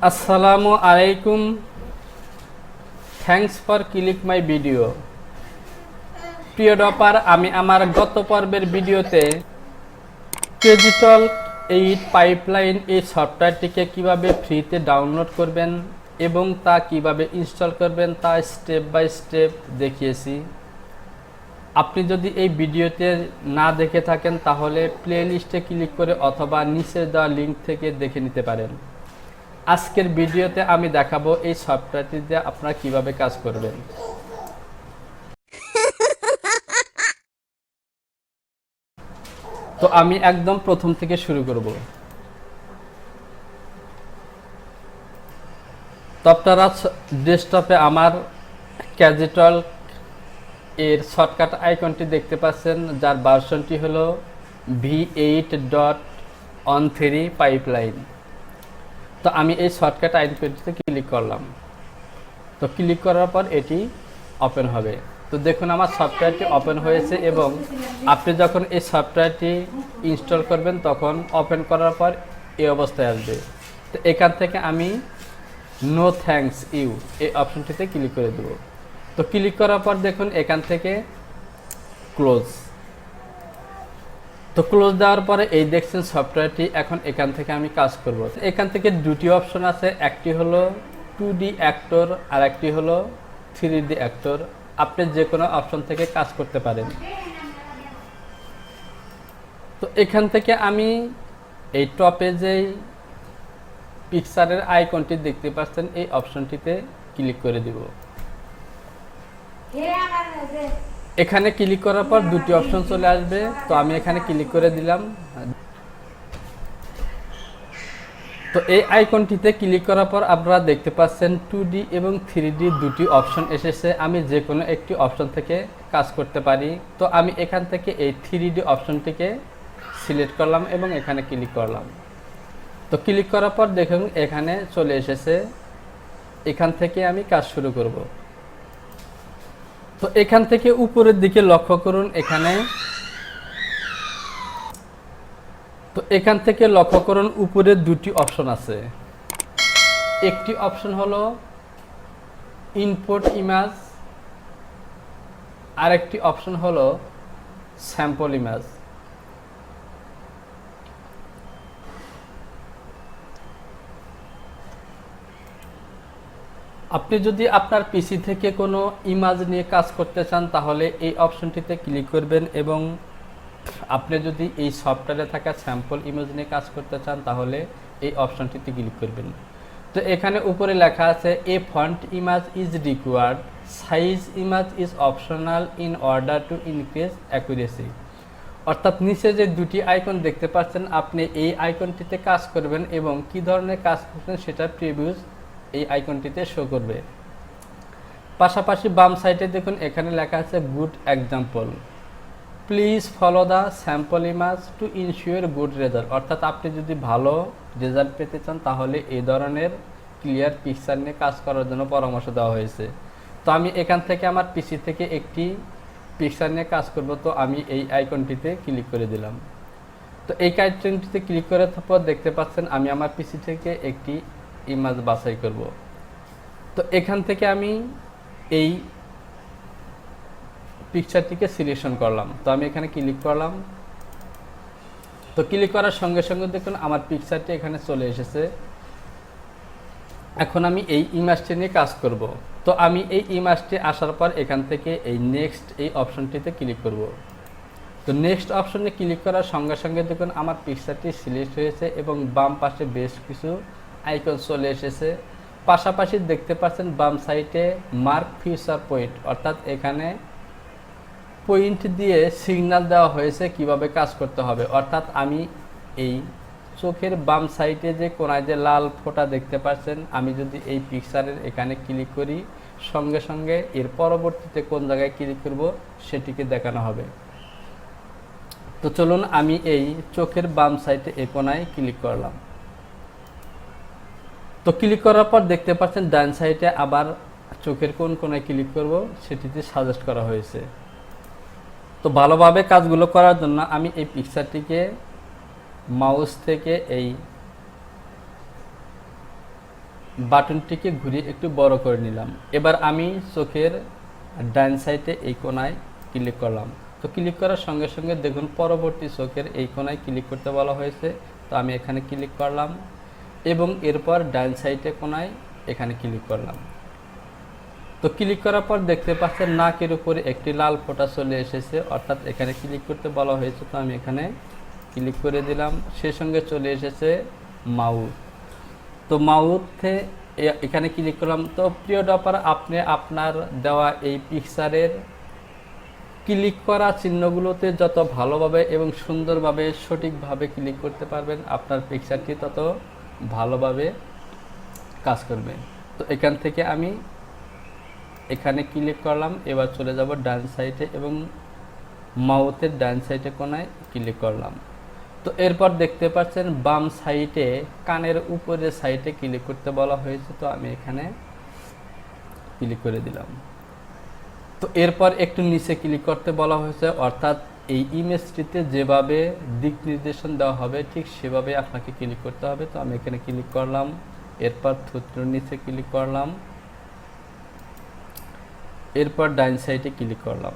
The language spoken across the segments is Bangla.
আসসালামু আলাইকুম। Thanks for click my video. প্রিয় ডপার, আমি আমার গত পর্বের ভিডিওতে CrazyTalk 8 পাইপলাইন এই সফটওয়্যারটিকে কিভাবে ফ্রিতে ডাউনলোড করবেন এবং তা কিভাবে ইনস্টল করবেন তা স্টেপ বাই স্টেপ দেখিয়েছি। আপনি যদি এই ভিডিওতে না দেখে থাকেন তাহলে প্লেলিস্টে ক্লিক করে অথবা নিচে দেওয়া লিঙ্ক থেকে দেখে নিতে পারেন। আজকের ভিডিওতে আমি দেখাবো এই সফটওয়্যারটি দিয়ে আপনারা কিভাবে কাজ করবেন। তো আমি একদম প্রথম থেকে শুরু করব। তো আপনারা ডেস্কটপে আমার CrazyTalk এর শর্টকাট আইকনটি দেখতে পাচ্ছেন, যার ভার্সনটি হলো V8.13 পাইপলাইন। তো আমি এই শর্টকাট আইকনটিতে ক্লিক করলাম। তো ক্লিক করার পর এটি ওপেন হবে। তো দেখুন আমার সফটওয়্যারটি ওপেন হয়েছে এবং আপনি যখন এই সফটওয়্যারটি ইনস্টল করবেন তখন ওপেন করার পর এই অবস্থায় আসবে। তো এখান থেকে আমি নো থ্যাঙ্কস ইউ এই অপশনটিতে ক্লিক করে দেব। তো ক্লিক করার পর দেখুন এখান থেকে ক্লোজ। তো ক্লোজ দেওয়ার পরে এই দেখছেন সফটওয়্যারটি। এখন এখান থেকে আমি কাজ করব। এখান থেকে দুটি অপশন আছে, একটি হলো 2D অ্যাক্টর আর একটি হলো 3D অ্যাক্টর। আপনি যে কোনো অপশন থেকে কাজ করতে পারেন। তো এখান থেকে আমি এই টপে যেই পিকচারের আইকনটি দেখতে পাচ্ছেন এই অপশনটিতে ক্লিক করে দিব। এখানে ক্লিক করার পর দুটি অপশন চলে আসবে। তো আমি এখানে ক্লিক করে দিলাম। তো এই আইকনটিতে ক্লিক করার পর আপনারা দেখতে পাচ্ছেন 2D এবং 3D দুটি অপশন এসেছে। আমি যে কোনো একটি অপশন থেকে কাজ করতে পারি। তো আমি এখান থেকে এই 3D অপশনটিকে সিলেক্ট করলাম এবং এখানে ক্লিক করলাম। তো ক্লিক করার পর দেখুন এখানে চলে এসেছে। এখান থেকে আমি কাজ শুরু করব। তো এখান থেকে উপরের দিকে লক্ষ্য করুন, এখান থেকে লক্ষ্য করুন উপরে দুটি অপশন আছে। একটি অপশন হলো ইনপুট ইমেজ, আর একটি অপশন হলো স্যাম্পল ইমেজ। আপনি যদি আপনার পিসি থেকে কোনো ইমেজ নিয়ে কাজ করতে চান তাহলে এই অপশনটিতে ক্লিক করবেন এবং আপনি যদি এই সফটওয়্যারে থাকা স্যাম্পল ইমেজ নিয়ে কাজ করতে চান তাহলে এই অপশনটিতে ক্লিক করবেন। তো এখানে উপরে লেখা আছে a front image is required, side image is optional in order to increase accuracy. অর্থাৎ নিচে যে দুটি আইকন দেখতে পাচ্ছেন আপনি এই আইকনটিতে কাজ করবেন এবং কি ধরনের কাজ করছেন সেটা প্রিভিউস এই আইকনটিতে শো করবে। পাশাপাশি বাম সাইডে দেখুন এখানে লেখা আছে good example, please follow the sample image to ensure good result. অর্থাৎ আপনি যদি ভালো রেজাল্ট পেতে চান তাহলে এই ধরনের ক্লিয়ার পিকচার নিয়ে কাজ করার জন্য পরামর্শ দেওয়া হয়েছে। তো আমি এখান থেকে আমার পিসি থেকে একটি পিকচার নিয়ে কাজ করব। তো আমি এই আইকনটিতে ক্লিক করে দিলাম। তো এই আইকনটিতে ক্লিক করার পর দেখতে পাচ্ছেন আমি আমার পিসি থেকে একটি ইমেজ বাছাই করব। তো এখান থেকে আমি এই পিকচারটিকে সিলেকশন করলাম। তো আমি এখানে ক্লিক করলাম। তো ক্লিক করার সঙ্গে সঙ্গে দেখুন আমার পিকচারটি এখানে চলে এসেছে। এখন আমি এই ইমেজটি নিয়ে কাজ করব। তো আমি এই ইমেজটি আসার পর এখান থেকে এই নেক্সট এই অপশনটিতে ক্লিক করব। তো নেক্সট অপশনে ক্লিক করার সঙ্গে সঙ্গে দেখুন আমার পিকচারটি সিলেক্ট হয়েছে এবং বাম পাশে বেশ কিছু আইকন চলে এসেছে। পাশাপাশি দেখতে পাচ্ছেন বাম সাইডে মার্ক ফিউচার পয়েন্ট, অর্থাৎ এখানে পয়েন্ট দিয়ে সিগন্যাল দেওয়া হয়েছে কিভাবে কাজ করতে হবে। অর্থাৎ আমি এই চোখের বাম সাইডে যে কোনায় যে লাল ফোঁটা দেখতে পাচ্ছেন, আমি যদি এই পিকচারের এখানে ক্লিক করি সঙ্গে সঙ্গে এর পরবর্তীতে কোন জায়গায় ক্লিক করব সেটিকে দেখানো হবে। তো চলুন আমি এই চোখের বাম সাইডে এই কোনায় ক্লিক করলাম। তো ক্লিক করার পর দেখতে পাচ্ছেন ডান সাইডে আবার চোখের কোন কোনায় ক্লিক করব সেটিতে সাজেস্ট করা হয়েছে। তো ভালোভাবে কাজগুলো করার জন্য আমি এই পিকচারটিকে মাউস থেকে এই বাটনটিকে ঘুরিয়ে একটু বড় করে নিলাম। এবার আমি চোখের ডান সাইডে এই কোণায় ক্লিক করলাম। তো ক্লিক করার সঙ্গে সঙ্গে দেখুন পরবর্তী চোখের এই কোণায় ক্লিক করতে বলা হয়েছে, তো আমি এখানে ক্লিক করলাম এবং এরপর ডান সাইডে কোণায় এখানে ক্লিক করলাম। তো ক্লিক করার পর দেখতে পাচ্ছেন নাকের উপরে একটি লাল ফোঁটা চলে এসেছে, অর্থাৎ এখানে ক্লিক করতে বলা হয়েছে, তো আমি এখানে ক্লিক করে দিলাম। সেই সঙ্গে চলে এসেছে মাউথ, তো মাউথে এখানে ক্লিক করলাম। তো প্রিয় ডপার, আপনি আপনার দেওয়া এই পিকচারের ক্লিক করা চিহ্নগুলোতে যত ভালোভাবে এবং সুন্দরভাবে সঠিকভাবে ক্লিক করতে পারবেন, আপনার পিকচারটি তত ভালোভাবে কাজ করবে। তো এখান থেকে আমি এখানে ক্লিক করলাম। এবার চলে যাব ডান সাইডে এবং মাউথের ডান সাইডে কোণায় ক্লিক করলাম। তো এরপর দেখতে পাচ্ছেন বাম সাইডে কানের উপরে সাইডে ক্লিক করতে বলা হয়েছে, তো আমি এখানে ক্লিক করে দিলাম। তো এরপর একটু নিচে ক্লিক করতে বলা হয়েছে, অর্থাৎ এই ইমেজটিতে যেভাবে দিক নির্দেশন দেওয়া হবে ঠিক সেভাবে আপনাকে ক্লিক করতে হবে। তো আমি এখানে ক্লিক করলাম, এরপর থুতনির নিচে ক্লিক করলাম, এরপর ডান সাইডে ক্লিক করলাম।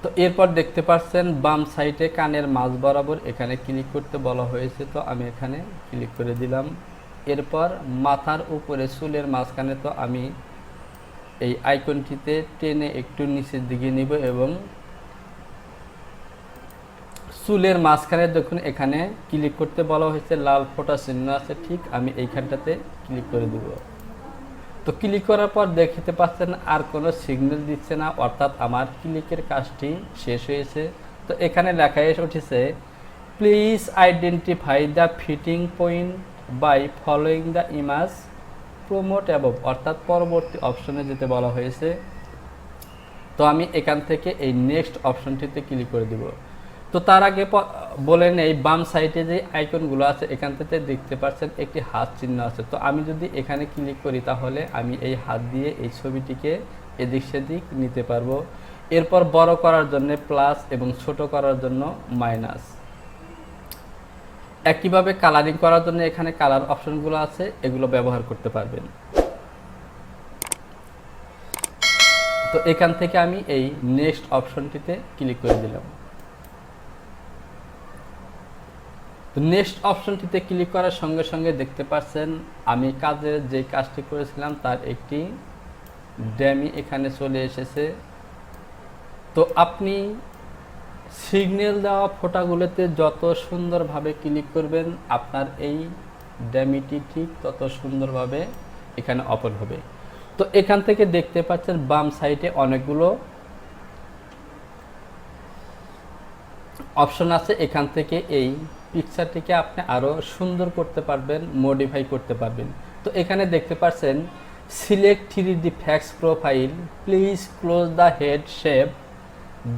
তো এরপর দেখতে পাচ্ছেন বাম সাইডে কানের মাঝ বরাবর এখানে ক্লিক করতে বলা হয়েছে, তো আমি এখানে ক্লিক করে দিলাম। এরপর মাথার উপরে চুলের মাঝখানে তো আমি এই আইকনটিতে টেনে একটু নিচের দিকে নিব এবং চুলের মাঝখানে দেখুন এখানে ক্লিক করতে বলা হয়েছে, লাল ফোঁটা চিহ্ন আছে, ঠিক আমি এইখানটাতে ক্লিক করে দেব। তো ক্লিক করার পর দেখতে পাচ্ছেন আর কোনো সিগন্যাল দিচ্ছে না, অর্থাৎ আমার ক্লিকের কাজটি শেষ হয়েছে। তো এখানে লেখা এসে উঠেছে, please identify the fitting point by following the image promote above, অর্থাৎ পরবর্তী অপশনে যেতে বলা হয়েছে। তো আমি এখান থেকে এই নেক্সট অপশনটিতে ক্লিক করে দিব। তো তার আগে বলে নেই, বাম সাইডে যে আইকনগুলো আছে এখান থেকে দেখতে পাচ্ছেন একটি হাত চিহ্ন আছে। তো আমি যদি এখানে ক্লিক করি তাহলে আমি এই হাত দিয়ে এই ছবিটিকে এদিক সেদিক নিতে পারবো। এরপর বড় করার জন্য প্লাস এবং ছোট করার জন্য মাইনাস। একইভাবে কালারিং করার জন্য এখানে কালার অপশনগুলো আছে, এগুলো ব্যবহার করতে পারবেন। তো এখান থেকে আমি এই নেক্সট অপশনটিতে ক্লিক করে দিলাম। তো নেক্সট অপশনটিতে ক্লিক করার সঙ্গে সঙ্গে দেখতে পাচ্ছেন আমি কাজের যে কাজটি করেছিলাম তার একটি ড্যামি এখানে চলে এসেছে। তো আপনি সিগন্যাল দেওয়া ফোঁটাগুলোতে যত সুন্দরভাবে ক্লিক করবেন আপনার এই ড্যামিটি ঠিক তত সুন্দরভাবে এখানে ওপেন হবে। তো এখান থেকে দেখতে পাচ্ছেন বাম সাইডে অনেকগুলো অপশন আছে, এখান থেকে এই পিকচারটিকে আপনি আরও সুন্দর করতে পারবেন, মডিফাই করতে পারবেন। তো এখানে দেখতে পাচ্ছেন select 3D fax profile, please close the head shape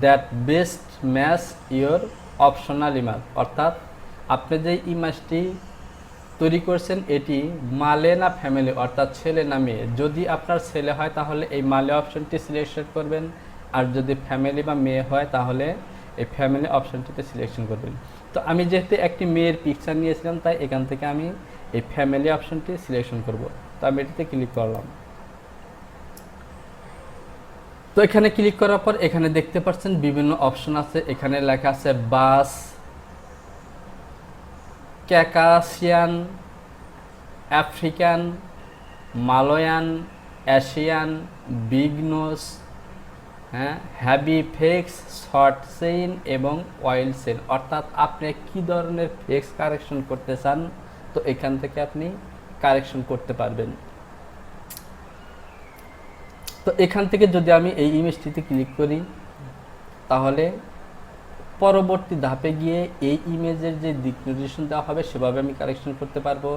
that best match your optional image, অর্থাৎ আপনি যে ইমেজটি তৈরি করছেন এটি মালে না ফ্যামিলি, অর্থাৎ ছেলে না মেয়ে। যদি আপনার ছেলে হয় তাহলে এই মালে অপশনটি সিলেকশন করবেন, আর যদি ফ্যামিলি বা মেয়ে হয় তাহলে এই ফ্যামিলি অপশনটিতে সিলেকশন করবেন। তো আমি যেহেতু একটি মেয়ের পিকচার নিয়েছিলাম তাই এখান থেকে আমি এই ফ্যামিলি অপশনটি সিলেকশন করব। তো আমি এটিতে ক্লিক করলাম। তো এখানে ক্লিক করার পর এখানে দেখতে পাচ্ছেন বিভিন্ন অপশন আছে, এখানে লেখা আছে বাস, ক্যাকাসিয়ান, আফ্রিকান, মালয়ান, এশিয়ান, বিগ নোজ, হ্যাঁ, হ্যাভি ফেক্স, শর্ট চেইন এবং ওয়াইল্ড চেইন, অর্থাৎ আপনি কি ধরনের ফেক্স কারেকশন করতে চান তো এখান থেকে আপনি কারেকশন করতে পারবেন। তো এখান থেকে যদি আমি এই ইমেজটিতে ক্লিক করি তাহলে পরবর্তী ধাপে গিয়ে এই ইমেজের যে দিক নির্দেশন দেওয়া হবে সেভাবে আমি কারেকশন করতে পারবো।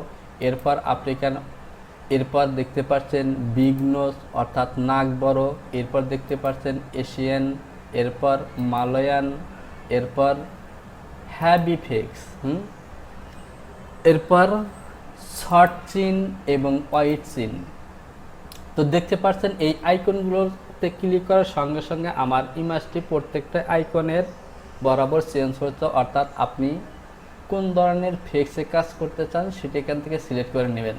এরপর আফ্রিকান, এরপর দেখতে পাচ্ছেন বিগ নোজ অর্থাৎ নাক বড়, এরপর দেখতে পাচ্ছেন এশিয়ান, এরপর মালয়ান, এরপর হ্যাভি ফেক্স, এরপর শর্ট চিন এবং ওয়াইড চিন। তো দেখতে পাচ্ছেন এই আইকনগুলোতে ক্লিক করার সঙ্গে সঙ্গে আমার ইমেজটি প্রত্যেকটা আইকনের বরাবর চেঞ্জ হচ্ছে, অর্থাৎ আপনি কোন ধরনের ফেক্সে কাজ করতে চান সেটা এখান থেকে সিলেক্ট করে নেবেন।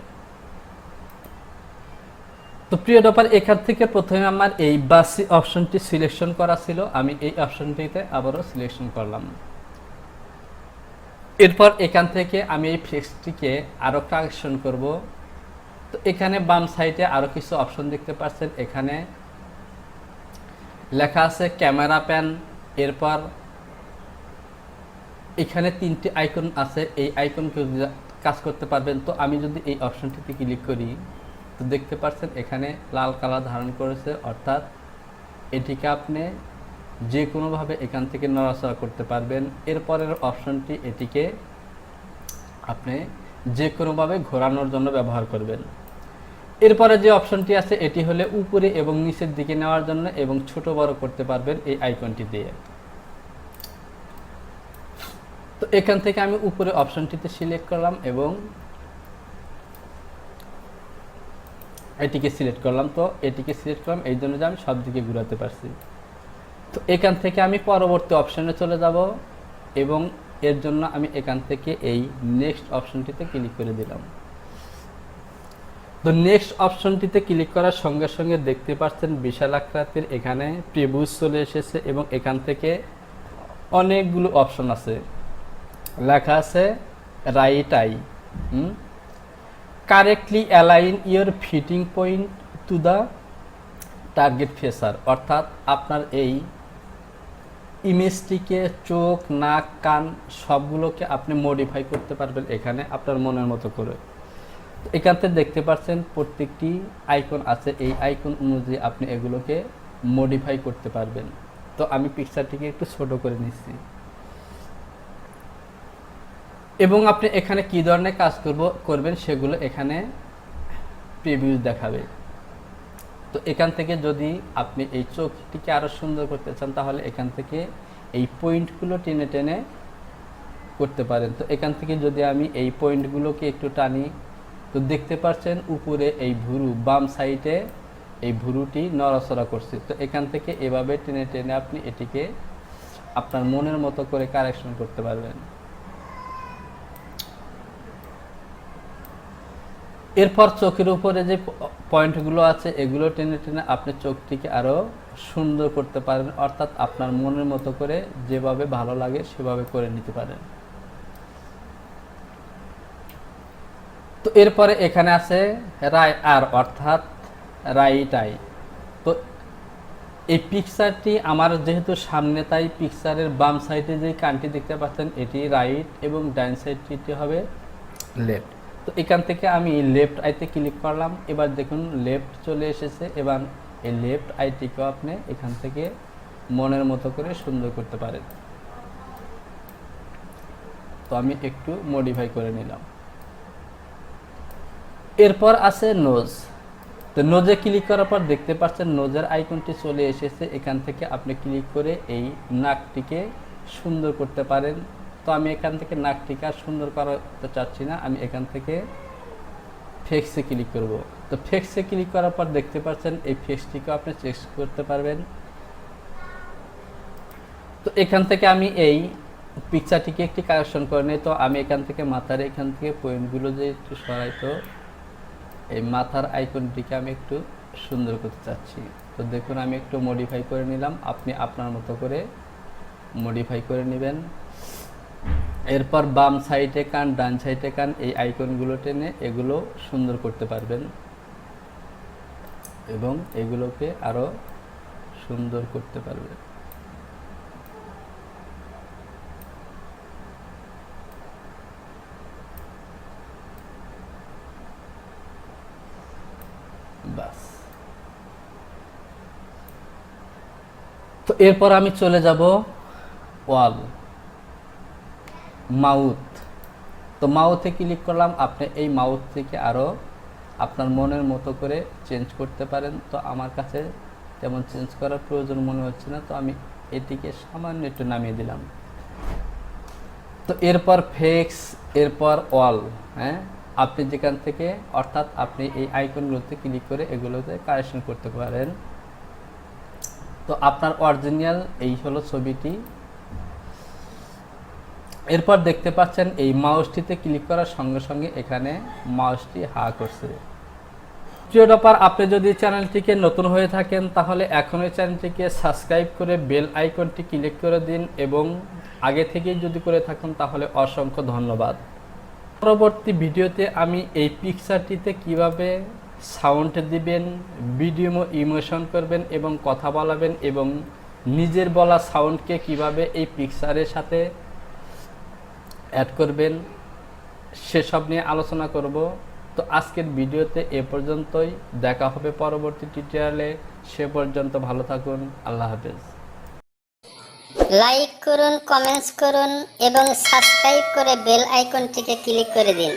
তো প্রিয় ডপার, এখান থেকে প্রথমে আমার এই বাসি অপশনটি সিলেকশন করা ছিল, আমি এই অপশনটিতে আবারও সিলেকশন করলাম। এরপর এখান থেকে আমি এই ফ্লেক্সটিকে আরও কারেকশন করব। তো এখানে বাম সাইডে আরও কিছু অপশন দেখতে পাচ্ছেন, এখানে লেখা আছে ক্যামেরা প্যান। এরপর এখানে 3টি আইকন আছে, এই আইকনকে কাজ করতে পারবেন। তো আমি যদি এই অপশনটিতে ক্লিক করি, তো দেখতে পাচ্ছেন এখানে লাল কালার ধারণ করেছে, অর্থাৎ এটিকে আপনি যে কোনোভাবে এখান থেকে নড়াচড়া করতে পারবেন। এরপরের অপশনটি এটিকে আপনি যে কোনোভাবে ঘোরানোর জন্য ব্যবহার করবেন। এরপরে যে অপশনটি আছে এটি হলে উপরে এবং নিচের দিকে নেওয়ার জন্য, এবং ছোট বড় করতে পারবেন এই আইকনটি দিয়ে। তো এখান থেকে আমি উপরে অপশনটিতে সিলেক্ট করলাম এবং এটিকে সিলেক্ট করলাম। তো এটিকে সিলেক্ট করলাম এই জন্য যে আমি সব দিকে ঘুরাতে পারছি। তো এখান থেকে আমি পরবর্তী অপশনে চলে যাব এবং এর জন্য আমি এখান থেকে এই নেক্সট অপশনটিতে ক্লিক করে দিলাম। তো নেক্সট অপশনটিতে ক্লিক করার সঙ্গে সঙ্গে দেখতে পাচ্ছেন বিশাল আকৃতির এখানে প্রিভিউ চলে এসেছে এবং এখান থেকে অনেকগুলো অপশন আছে, লেখা আছে right eye, correctly align your fitting point to the target facer, অর্থাৎ আপনার এই ইমেজটিকে চোখ, নাক, কান সবগুলোকে আপনি মডিফাই করতে পারবেন এখানে আপনার মনের মতো করে। এখান থেকে দেখতে পাচ্ছেন প্রত্যেকটি আইকন আছে, এই আইকন অনুযায়ী আপনি এগুলোকে মডিফাই করতে পারবেন। তো আমি পিকচারটিকে একটু ছোট করে নিচ্ছি এবং আপনি এখানে কি ধরনের কাজ করবেন সেগুলো এখানে প্রিভিউ দেখাবে। তো এখান থেকে যদি আপনি এই চোখটিকে আরও সুন্দর করতে চান তাহলে এখান থেকে এই পয়েন্টগুলো টেনে টেনে করতে পারেন। তো এখান থেকে যদি আমি এই পয়েন্টগুলোকে একটু টানি, তো দেখতে পাচ্ছেন উপরে এই ভুরু বাম সাইডে এই ভুরুটি নড়াচড়া করছে। তো এখান থেকে এভাবে টেনে টেনে আপনি এটিকে আপনার মনের মতো করে কারেকশন করতে পারবেন। এরপর চোখের উপরে যে পয়েন্টগুলো আছে এগুলো টেনে টেনে আপনি চোখটিকে আরও সুন্দর করতে পারেন, অর্থাৎ আপনার মনের মতো করে যেভাবে ভালো লাগে সেভাবে করে নিতে পারেন। তো এরপরে এখানে আছে অর্থাৎ রাইট আই। তো এই পিকচারটি আমার যেহেতু সামনে, তাই পিকচারের বাম সাইডে যে কানটি দেখতে পাচ্ছেন এটি রাইট এবং ডাইন সাইডটি হবে লেফট। তো এখান থেকে আমি লেফট আইতে ক্লিক করলাম, এবার দেখুন লেফট চলে এসেছে। এবার এই লেফট আইটিকেও আপনি এখান থেকে মনের মতো করে সুন্দর করতে পারেন। তো আমি একটু মডিফাই করে নিলাম। এরপর আছে নোজ। তো নোজে ক্লিক করার পর দেখতে পাচ্ছেন নোজের আইকনটি চলে এসেছে, এখান থেকে আপনি ক্লিক করে এই নাকটিকে সুন্দর করতে পারেন। তো আমি এখান থেকে নাকটিকে আর সুন্দর করতে চাচ্ছি না, আমি এখান থেকে ফেক্সে ক্লিক করব। তো ফেক্সে ক্লিক করার পর দেখতে পাচ্ছেন এই ফেক্সটিকে আপনি চেক করতে পারবেন। তো এখান থেকে আমি এই পিকচারটিকে একটি কারেকশন করে নিই। তো আমি এখান থেকে মাথার এখান থেকে পয়েন্টগুলো যে একটু সরাইতো, এই মাথার আইকনটিকে আমি একটু সুন্দর করতে চাচ্ছি। তো দেখুন আমি একটু মডিফাই করে নিলাম, আপনি আপনার মতো করে মডিফাই করে নেবেন। এরপর বাম সাইডে কান, ডান সাইডে কান, এই আইকনগুলো টেনে এগুলো সুন্দর করতে পারবেন এবং এগুলোকে আরও সুন্দর করতে পারবেন। বাস। তো এরপর আমি চলে যাব ওয়াল, মাউথ। তো মাউথে ক্লিক করলাম, আপনি এই মাউথ থেকে আরও আপনার মনের মতো করে চেঞ্জ করতে পারেন। তো আমার কাছে তেমন চেঞ্জ করার প্রয়োজন মনে হচ্ছে না, তো আমি এটিকে সামান্য একটু নামিয়ে দিলাম। তো এরপর ফেক্স, এরপর ওয়াল, হ্যাঁ আপনি যেখান থেকে, অর্থাৎ আপনি এই আইকনগুলোতে ক্লিক করে এগুলোতে কারেকশন করতে পারেন। তো আপনার অরিজিনাল এই হলো ছবিটি। এরপর দেখতে পাচ্ছেন এই মাউসটিতে ক্লিক করার সঙ্গে সঙ্গে এখানে মাউসটি হা করছে। প্রিয় টপার, আপনি যদি চ্যানেলটিকে নতুন হয়ে থাকেন তাহলে এখনই চ্যানেলটিকে সাবস্ক্রাইব করে বেল আইকনটি ক্লিক করে দিন, এবং আগে থেকেই যদি করে থাকেন তাহলে অসংখ্য ধন্যবাদ। পরবর্তী ভিডিওতে আমি এই পিকচারটিতে কিভাবে সাউন্ড দিবেন, ভিডিও ইমোশন করবেন এবং কথা বলাবেন, এবং নিজের বলা সাউন্ডকে কিভাবে এই পিকচারের সাথে অ্যাড করবেন সেসব নিয়ে আলোচনা করব। তো আজকের ভিডিওতে এ পর্যন্তই, দেখা হবে পরবর্তী টিউটোরিয়ালে। সে পর্যন্ত ভালো থাকুন, আল্লাহ হাফেজ। লাইক করুন, কমেন্টস করুন এবং সাবস্ক্রাইব করে বেল আইকনটিকে ক্লিক করে দিন।